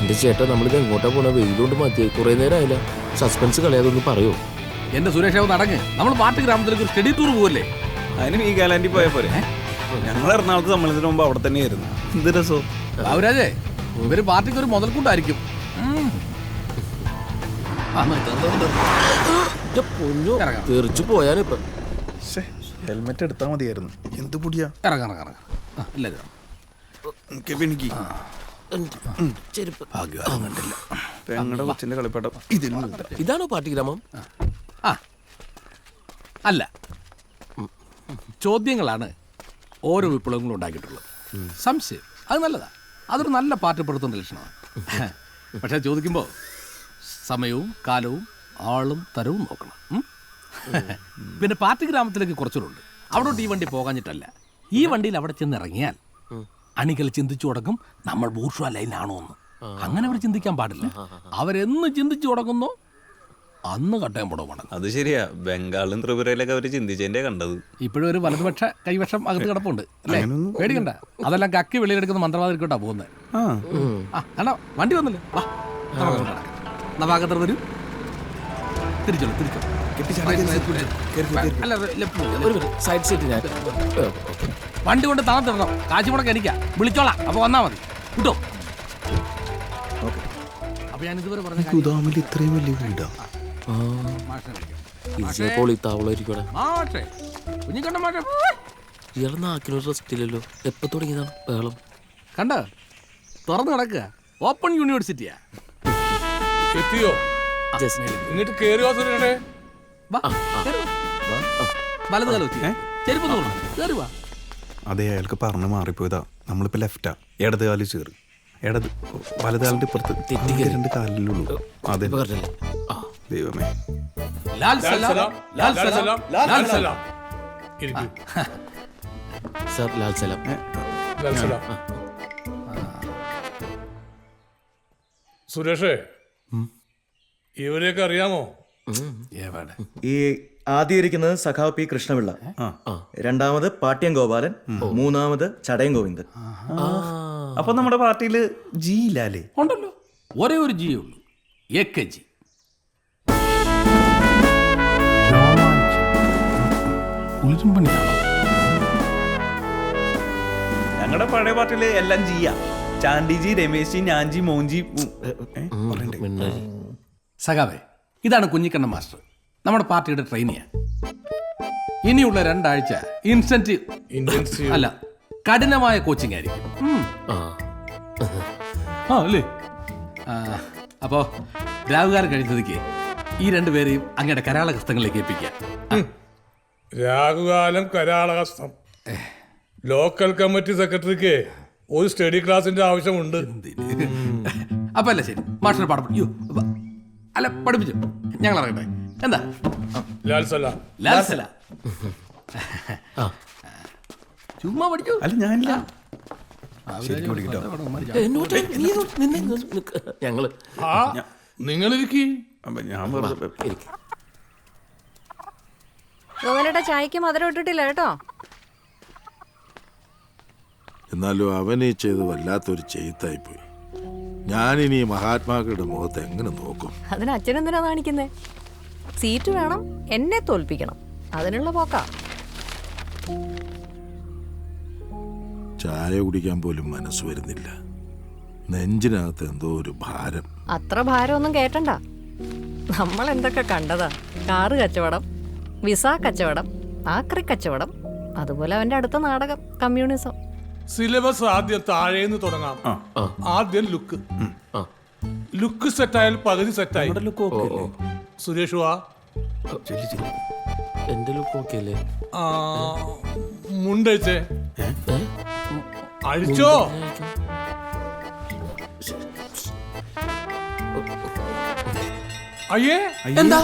എന്റെ ചേട്ടാ നമ്മളിത് എങ്ങോട്ടാ പോണ? വെയിലുകൊണ്ട് മതിയായി, കുറെ നേരം ആയില്ല. സസ്പെൻസ് കളയാതൊന്ന് പറയോ? എന്റെ സുരേഷ് നടങ്ങ്. നമ്മൾ പാട്ട് ഗ്രാമത്തിലേക്ക് ഒരു സ്റ്റഡി ടൂർ പോകല്ലേ? അതിന് ഈ കാലാൻഡി പോയ പോലെ. ഞങ്ങൾ എറണാകുളത്ത് സമ്മേളനത്തിന് മുമ്പ് അവിടെ തന്നെയായിരുന്നു. എന്ത് രസോ ബാബുരാജേ, ഇവര് പാർട്ടിക്ക് ഒരു മുതൽക്കൂട്ടായിരിക്കും. തെറിച്ചു പോയാനിപ്പൊ. ഹെൽമെറ്റ് എടുത്താൽ മതിയായിരുന്നു. എന്ത് പൊടിയാ. ഇറങ്ങാം. ഞങ്ങളുടെ കൊച്ചിന്റെ കളിപ്പാട്ടം ഇതാണോ പാർട്ടി ഗ്രാമം? അല്ല, ചോദ്യങ്ങളാണ് ഓരോ വിപ്ലവങ്ങളും ഉണ്ടാക്കിയിട്ടുള്ളത്. സംശയം അത് നല്ലതാ, അതൊരു നല്ല പാർട്ടിപ്പെടുത്തുന്ന ലക്ഷണമാണ്. പക്ഷെ ചോദിക്കുമ്പോൾ സമയവും കാലവും ആളും തരവും നോക്കണം. പിന്നെ പാർട്ടി ഗ്രാമത്തിലേക്ക് കുറച്ചുണ്ട്. അവിടോട്ട് ഈ വണ്ടി പോകാഞ്ഞിട്ടല്ല, ഈ വണ്ടിയിൽ അവിടെ ചെന്നിറങ്ങിയാൽ അണികൾ ചിന്തിച്ചു തുടങ്ങും നമ്മൾ ബൂർഷ്വാ ലൈനാണോ എന്ന്. അങ്ങനെ അവർ ചിന്തിക്കാൻ പാടില്ല. അവരെന്ന് ചിന്തിച്ചു തുടങ്ങുന്നോ അന്ന് കട്ടയം പുടവാണ്. അത് ശരിയാ. ബംഗാളും ത്രിപുരയിലൊക്കെ അവര് ചിന്തിച്ചതിന്റെ കണ്ടത്. ഇപ്പോഴും ഒരു വലതുപക്ഷ കൈവശം അകത്ത് കിടപ്പുണ്ട് അല്ലേ? പേടിക്കണ്ട, അതെല്ലാം കക്കി വെളിയിലെടുക്കുന്ന മന്ത്രവാദിക്കോട്ടാ പോകുന്നത്. അല്ല, വണ്ടി വന്നില്ലേ? നവാഗതർ വരൂ. തിരിച്ചോളൂ. സൈഡ് സീറ്റ് ഞാൻ വണ്ടി കൊണ്ട് താഴ്ത്തിടണം. കാശ് മുടക്ക് എനിക്കാ. വിളിച്ചോളാം, അപ്പൊ വന്നാ മതി. കിട്ടോ? അപ്പൊ ഞാൻ ഇതുവരെ പറഞ്ഞ ഇത്രയും വലിയ വീടാ. ഇയാളെ നാക്കിനൊരു റെസ്റ്റ് ഇല്ലല്ലോ. എപ്പോ തുടങ്ങിയതാണ് ബഹളം? കണ്ട, തുറന്നു കിടക്കുക. ഓപ്പൺ യൂണിവേഴ്സിറ്റിയാ. എത്തിയോ? ഇങ്ങോട്ട് കേറിയോ? വലത് കാലം വെച്ച് ചെരുപ്പ് തോന്നുന്നു. കയറി വാ. അതെ, അയാൾക്ക് പറഞ്ഞു മാറിപ്പോയതാ. നമ്മളിപ്പോ ലെഫ്റ്റാ. ഇടത് കാലിൽ ചേറ്. ഇടത് വലത് കാലിന്റെ ഇപ്പുറത്ത് രണ്ട് കാലിലുള്ളൂ. അതെ ദൈവമേ. ലാൽ സലാം, ലാൽ സലാം, ലാൽ സലാം. സർ, ലാൽ സലാം. സുരേഷേ, ഇവരെയൊക്കെ അറിയാമോ? ഈ ആദ്യം ഇരിക്കുന്നത് സഖാവ് പി കൃഷ്ണപിള്ള, രണ്ടാമത് പാട്യം ഗോപാലൻ, മൂന്നാമത് ചടയം ഗോവിന്ദൻ. അപ്പൊ നമ്മുടെ പാർട്ടിയില് ജി ഇല്ലാലേ? ഉണ്ടല്ലോ, ഒരേ ഒരു ജി ഉള്ളൂ. ജി. ഞങ്ങളുടെ പഴയ പാർട്ടിയില് എല്ലാം ജിയാ. ചാണ്ടിജി, രമേശ് ജി, ഞാൻജി, മോൻജി. സഖാവേ, ഇതാണ് കുഞ്ഞിക്കണ്ണൻ മാസ്റ്റർ, നമ്മുടെ പാർട്ടിയുടെ ട്രെയിനിയാ. ഇനിയുള്ള 2 ആഴ്ച ഇൻസെന്റീവ് അല്ല, കഠിനമായ കോച്ചിങ് ആയിരിക്കും. അല്ലേ? അപ്പോ രാവുകാരൻ കഴിച്ചതിക്ക് ഈ 2 പേരെയും അങ്ങയുടെ കരാളഹസ്തങ്ങളിലേക്ക് ഏൽപ്പിക്കാം. രാഹുകാലം കരാളഹസ്തം. ലോക്കൽ കമ്മിറ്റി സെക്രട്ടറിക്ക് ഒരു സ്റ്റഡി ക്ലാസിന്റെ ആവശ്യമുണ്ട്. അപ്പൊ അല്ല, ശരി, മാസ്റ്റർ പാഠം അല്ല പഠിപ്പിച്ചു. ഞങ്ങൾ അറിയട്ടെ. എന്താ? ലാൽ സലാം. ലാൽ സലാം. ചുമ്മാ പഠിക്കൂ. അല്ല, ഞാനില്ല. ഞങ്ങള് നിങ്ങളിരിക്കി. ഗോവലയുടെ ചായക്ക് മധുരം ഇട്ടിട്ടില്ല കേട്ടോ. എന്നാലും അവനെ ചെയ്ത് വല്ലാത്തൊരു ചെയ്ത്തായിപ്പോയി. ഞാനിനി മഹാത്മാക്കളുടെ മുഖത്ത് എങ്ങനെ നോക്കും? അതിന് അച്ഛനെന്തിനാ കാണിക്കുന്നേ? സീറ്റ് വേണം, എന്നെ തോൽപ്പിക്കണം, അതിനുള്ള പോക്കാ. ചായ കുടിക്കാൻ പോലും മനസ്സ് വരുന്നില്ല. നെഞ്ചിനകത്ത് എന്തോ ഒരു ഭാരം. അത്ര ഭാരമൊന്നും കേട്ടണ്ട. നമ്മൾ എന്തൊക്കെ കണ്ടതാ. കാറ് കച്ചവടം, വിസ കച്ചവടം, ആക്രി കച്ചവടം, അതുപോലെ അവന്റെ അടുത്ത നാടകം കമ്മ്യൂണിസം. സിലബസ് ആദ്യം താഴേന്ന് തുടങ്ങാം. ആദ്യം ലുക്ക് സെറ്റായാൽ പകുതി സെറ്റായി. സുരേഷ് വാ. എന്റെ ലുക്ക് ഓക്കെ അല്ലേ? മുണ്ടഴിച്ചേ. അഴിച്ചോ. അയ്യേ, എന്താ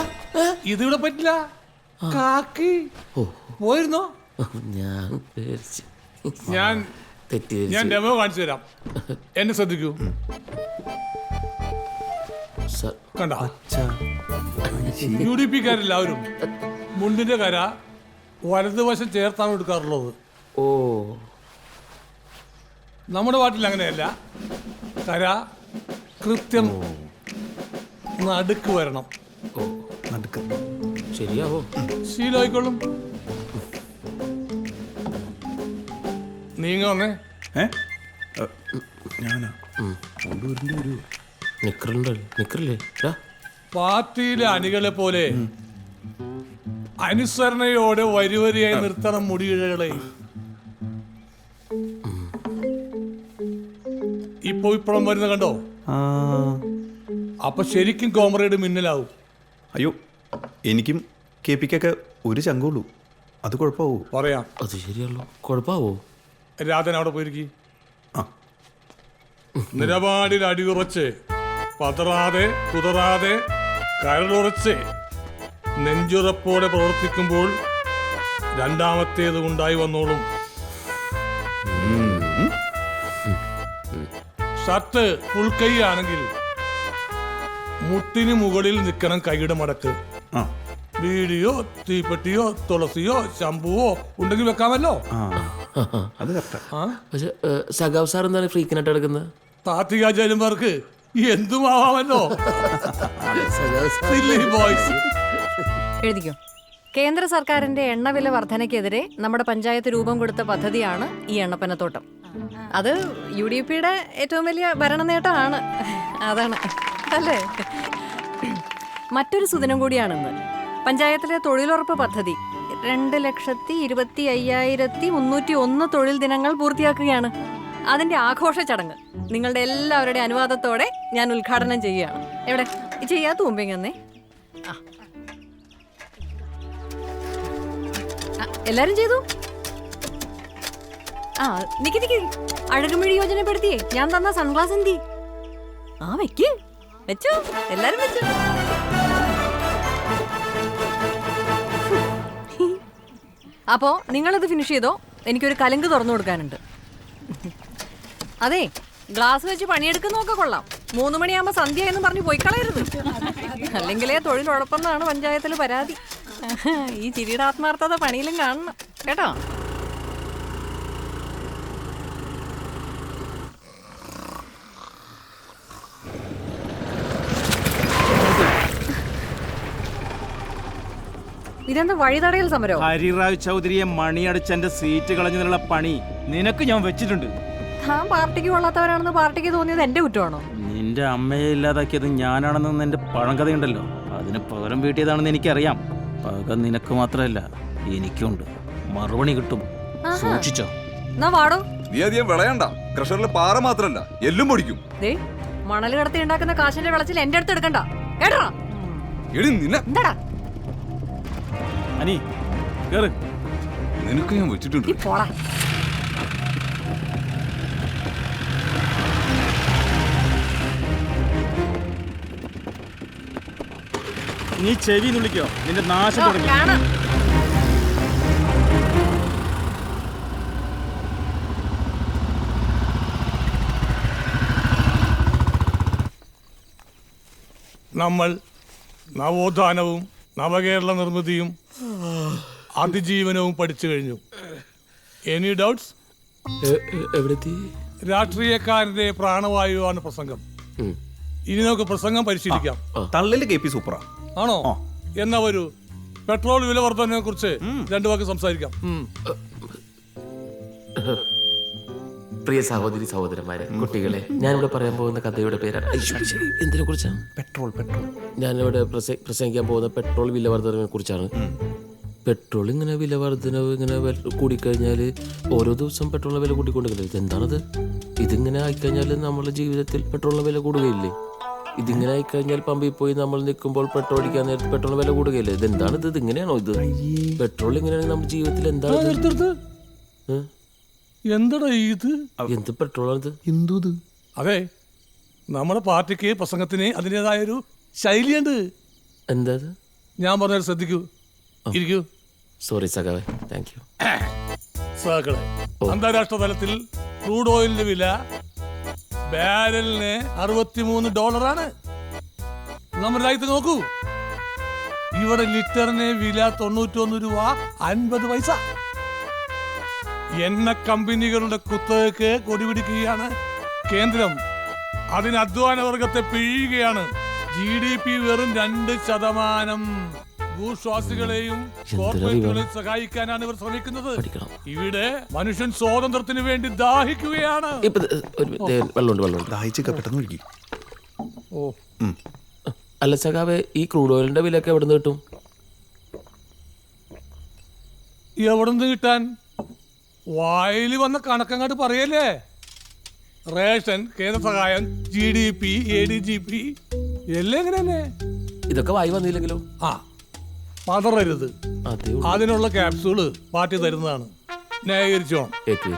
ഇതിവിടെ പറ്റില്ല. കാക്കി പോയിരുന്നോ? ഞാൻ ഡെമോ കാണിച്ചു തരാം. എന്നെ ശ്രദ്ധിക്കൂ. കണ്ട, UDP-ക്കാരെല്ലാവരും മുണ്ടിന്റെ കര വലതുവശം ചേർത്താണ് എടുക്കാറുള്ളത്. ഓ, നമ്മുടെ പാട്ടിൽ അങ്ങനെയല്ല. കര കൃത്യം നടുക്ക് വരണം. നടുക്ക്. ശരിയാവോ? ശീലമായിക്കൊള്ളും. നീങ്ങ വന്നേ. ഞാനാ നിക്കറില്ലേ പാർട്ടിയിലെ അണികളെ പോലെ അനുസരണയോടെ വരിവരിയായി നിർത്തണം മുടിയിഴകളെ. ഇപ്പോഴും വരുന്ന കണ്ടോ? അപ്പൊ ശരിക്കും കോമ്രേഡ് മിന്നലാവും. അയ്യോ, എനിക്കും കെ പിക്കൊക്കെ ഒരു ചങ്കുള്ളൂ. അത് കുഴപ്പമാവൂ? പറയാം. അത് ശരിയല്ലോ. കുഴപ്പമാവോ? രാധൻ അവിടെ പോയിരിക്കും. നിലപാടിൽ അടിയുറച്ച്, പതറാതെ കുതറാതെ കരളുറച്ച് നെഞ്ചുറപ്പോടെ പ്രവർത്തിക്കുമ്പോൾ രണ്ടാമത്തേത് ഉണ്ടായി വന്നോളും. ഷർട്ട് ഫുൾ കൈ ആണെങ്കിൽ മുട്ടിന് മുകളിൽ നിൽക്കണം കൈയുടെ മടക്ക്. ബീഡിയോ തീപ്പെട്ടിയോ തുളസിയോ ശംഭുവോ ഉണ്ടെങ്കിൽ വെക്കാമല്ലോ. അത് കറക്റ്റാ. പക്ഷെ സഖാവ് സാർ എന്താണ് ഫ്രീക്കനായിട്ട് എടുക്കുന്നത്? താത്വികാചാര്യന്മാർക്ക് എന്തുമാവാമല്ലോ. എഴുതിക്കോ. കേന്ദ്ര സർക്കാരിന്റെ എണ്ണവില വർധനയ്ക്കെതിരെ നമ്മുടെ പഞ്ചായത്ത് രൂപം കൊടുത്ത പദ്ധതിയാണ് ഈ എണ്ണപ്പനത്തോട്ടം. അത് UDPയുടെ ഏറ്റവും വലിയ ഭരണ നേട്ടമാണ്. അതാണ് അല്ലേ? മറ്റൊരു സുദിനം കൂടിയാണെന്ന്. പഞ്ചായത്തിലെ തൊഴിലുറപ്പ് പദ്ധതി 2,25,301 തൊഴിൽ ദിനങ്ങൾ പൂർത്തിയാക്കുകയാണ്. അതിന്റെ ആഘോഷ ചടങ്ങ് നിങ്ങളുടെ എല്ലാവരുടെ അനുവാദത്തോടെ ഞാൻ ഉദ്ഘാടനം ചെയ്യുകയാണ്. എവിടെ ചെയ്യാത്ത മുമ്പെങ്ങന്നേ എല്ലാരും ചെയ്തു. നിക്ക് അഴകുമിഴി യോജനപ്പെടുത്തിയേ ഞാൻ തന്ന സൺഗ്ലാസ് എന്തി? വെച്ചു, എല്ലാരും വെച്ചു. അപ്പോ നിങ്ങളിത് ഫിനിഷ് ചെയ്തോ. എനിക്കൊരു കലങ്ക് തുറന്നു കൊടുക്കാനുണ്ട്. അതെ, ഗ്ലാസ് വെച്ച് പണിയെടുക്കുന്നൊക്കെ കൊള്ളാം. 3 മണിയാകുമ്പോ സന്ധ്യ എന്ന് പറഞ്ഞ് പോയി കളയരുത്. അല്ലെങ്കിലേ തൊഴിലുറപ്പെന്നാണ് പഞ്ചായത്തിൽ പരാതി. ഈ ചിരിയുടെ ആത്മാർത്ഥത പണിയിലും കാണണം കേട്ടോ. ഇതെന്താ വഴിതടയൽ സമരോ? ഹരിറാവ് ചൗധരിയെ മണിയടിച്ചെന്റെ സീറ്റ് കളഞ്ഞതിനുള്ള പണി നിനക്ക് ഞാൻ വെച്ചിട്ടുണ്ട്. താൻ പാർട്ടിക്ക് കൊള്ളാത്തവരാണെന്ന് പാർട്ടിക്ക് തോന്നിയത് എന്റെ കുറ്റമാണോ? നിന്റെ അമ്മയെ ഇല്ലാതാക്കിയത് ഞാനാണെന്ന് നിന്റെ പഴങ്കഥയുണ്ടല്ലോ, അതിന് പകരം വീട്ടിയതാണെന്ന് എനിക്കറിയാം. പക നിനക്ക് മാത്രമല്ല എനിക്കുണ്ട്. മറുപടി കിട്ടും, സൂക്ഷിച്ചോ. എന്നാ വാടോ. നീ അധികം വിളയണ്ട. ക്രഷറിൽ പാറ മാത്രല്ല എല്ലും പൊടിക്കും. മണൽ കടത്തി ഉണ്ടാക്കുന്ന കാശിന്റെ വിളച്ചിൽ എന്റെ അടുത്ത് എടുക്കണ്ട കേട്ടോ. എന്താടാ അനി കേറ്. നിനക്ക് ഞാൻ വെച്ചിട്ടുണ്ട്. പോടാ. നീ ചെവി നുള്ളിക്കോ, നിന്റെ നാശം തുടങ്ങി. നമ്മൾ നവോത്ഥാനവും നവകേരള നിർമ്മിതിയും അതിജീവനവും പഠിച്ചു കഴിഞ്ഞു. Any doubts? എവിടെത്തി? രാഷ്ട്രീയക്കാരന്റെ പ്രാണവായുവാണ് പ്രസംഗം. ഇനി നമുക്ക് പ്രസംഗം പരിശീലിക്കാം. തള്ളില് കെ പി സൂപ്പറാ. ആണോ? എന്നാ ഒരു പെട്രോൾ വില വർധനയെ കുറിച്ച് 2 വാക്ക് സംസാരിക്കാം. പ്രിയ സഹോദരി സഹോദരന്മാരെ, കുട്ടികളെ, ഞാനിവിടെ പറയാൻ പോകുന്ന കഥയുടെ പേരാണ് എന്തിനെ കുറിച്ചാണ്? പെട്രോൾ. ഞാനിവിടെ പ്രസംഗിക്കാൻ പോകുന്ന പെട്രോൾ വില വർധനയെ കുറിച്ചാണ്. പെട്രോൾ ഇങ്ങനെ വില വർധനവ് ഇങ്ങനെ കൂടിക്കഴിഞ്ഞാൽ ഓരോ ദിവസം പെട്രോളിന് വില കൂട്ടിക്കൊണ്ടിരിക്കില്ല. ഇതെന്താണത്? ഇതിങ്ങനെ ആയിക്കഴിഞ്ഞാൽ നമ്മുടെ ജീവിതത്തിൽ പെട്രോളിന് വില കൂടുകയില്ലേ? ഇതിങ്ങനെ ആയിക്കഴിഞ്ഞാൽ പമ്പിൽ പോയി നമ്മൾ നിൽക്കുമ്പോൾ പെട്രോൾ അടിക്കാൻ നേരത്തെ പെട്രോളിന് വില കൂടുകയില്ലേ? ഇതെന്താണിത്? ഇതിങ്ങനെയാണോ ഇത്? പെട്രോൾ ഇങ്ങനെയാണെങ്കിൽ നമ്മുടെ ജീവിതത്തിൽ എന്താണ്? എന്താടാ ഇത്? എന്ത് പെട്രോളാണിത്? എന്ത്? അതെ, നമ്മുടെ പാർട്ടിക്ക് പ്രസംഗത്തിന് അതിൻ്റെതായൊരു ശൈലിയുണ്ട്. എന്താ? ഞാൻ പറഞ്ഞാൽ ശ്രദ്ധിക്കൂ, ഇരിക്കൂ. സോറി സഖാവേ, താങ്ക് യു. സഹകളെ, അന്താരാഷ്ട്ര തലത്തിൽ ക്രൂഡ് ഓയിലിന്റെ വില ബാരലിന് $63. നമ്മുടെ രാജ്യത്ത് നോക്കൂ, ഇവിടെ ലിറ്ററിന് വില 91 രൂപ 50 പൈസ. എണ്ണ കമ്പനികളുടെ കുത്തകക്ക് കൊടിപിടിക്കുകയാണ് കേന്ദ്രം. അതിന് അധ്വാന വർഗത്തെ പിഴിയുകയാണ്. GDP വെറും 2%. ഭൂശ്വാസികളെയും കോർപ്പറേറ്റുകളെയും സഹായിക്കാനാണ് ഇവർ ശ്രമിക്കുന്നത്. ഇവിടെ മനുഷ്യൻ സ്വാതന്ത്ര്യത്തിന് വേണ്ടി ദാഹിക്കുകയാണ്. വെള്ളമുണ്ട്. ദാഹിച്ചൊക്കെ പെട്ടെന്ന് ഒഴുകി. ഓ, അല്ല സഖാവേ, ഈ ക്രൂഡ് ഓയിലിന്റെ വിലയൊക്കെ എവിടെ നിന്ന് കിട്ടും? എവിടെ നിന്ന് കിട്ടാൻ? വായിൽ വന്ന കണക്കങ്ങാട്ട് പറയല്ലേ. റേഷൻ, കേന്ദ്ര സഹായം, GDP, ADGP എല്ലാം എങ്ങനെയല്ലേ. ഇതൊക്കെ വായി വന്നില്ലെങ്കിലോ? ആ, പതറരുത്. അതിനുള്ള ക്യാപ്സൂള് പാർട്ടി തരുന്നതാണ്. ന്യായീകരിച്ചോണം. ഏറ്റു